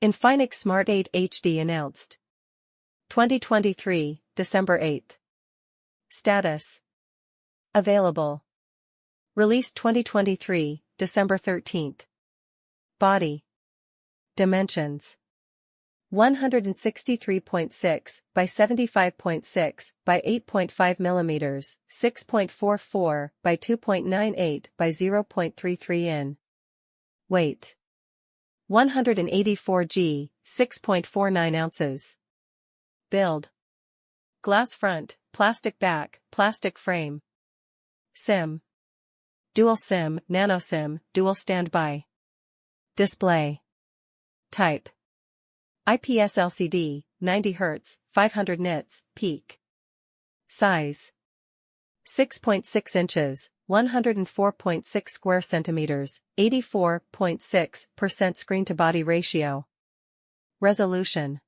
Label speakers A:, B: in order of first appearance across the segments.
A: Infinix Smart 8 HD announced. 2023, December 8th. Status. Available. Released 2023, December 13th. Body. Dimensions. 163.6 by 75.6 by 8.5 mm, 6.44 by 2.98 by 0.33 in. Weight. 184 g, 6.49 ounces. Build. Glass front, plastic back, plastic frame. SIM. Dual SIM, nano SIM, dual standby. Display. Type. IPS LCD, 90 Hz, 500 nits, peak. Size. 6.6 inches, 104.6 square centimeters, 84.6% screen-to-body ratio. Resolution.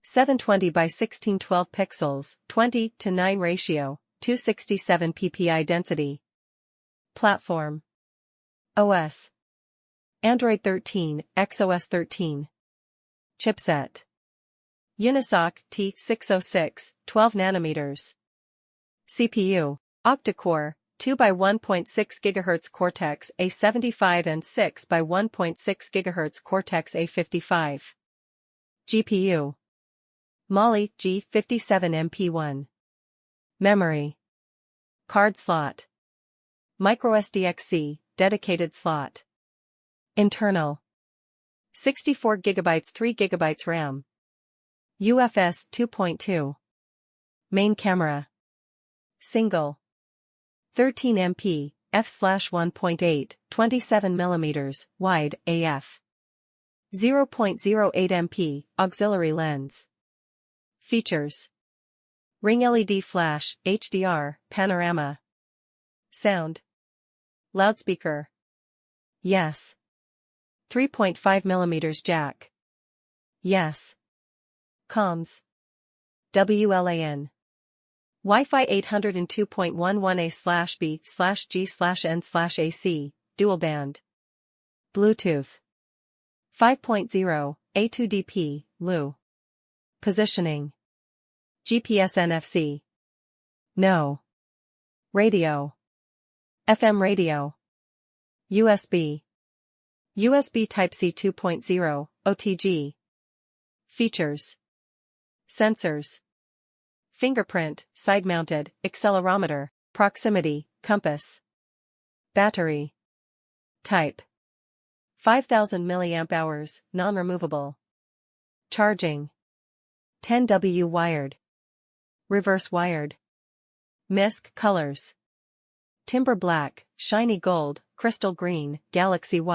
A: 720 by 1612 pixels, 20:9 ratio, 267 ppi density. Platform. OS. Android 13, XOS 13. Chipset. Unisoc T606, 12 nanometers. CPU. Octa-core, 2 by 1.6 GHz Cortex A75 and 6 by 1.6 GHz Cortex A55. GPU. Mali G57MP1. Memory. Card slot. microSD-XC, dedicated slot. Internal. 64 GB 3 GB RAM. UFS 2.2. Main camera. Single. 13 MP, f/1.8, 27 mm, wide, AF. 0.08 MP, auxiliary lens. Features. Ring LED flash, HDR, panorama. Sound. Loudspeaker. Yes. 3.5 mm jack. Yes. Comms. WLAN. Wi-Fi 802.11a/b/g/n/ac, dual band. Bluetooth. 5.0, A2DP, LU. Positioning. GPS NFC. No. Radio. FM radio. USB. USB Type-C 2.0, OTG. Features. Sensors. Fingerprint, side-mounted, accelerometer, proximity, compass. Battery. Type. 5000 mAh, non-removable. Charging. 10W wired. Reverse wired. MISC colors. Timber black, shiny gold, crystal green, galaxy white.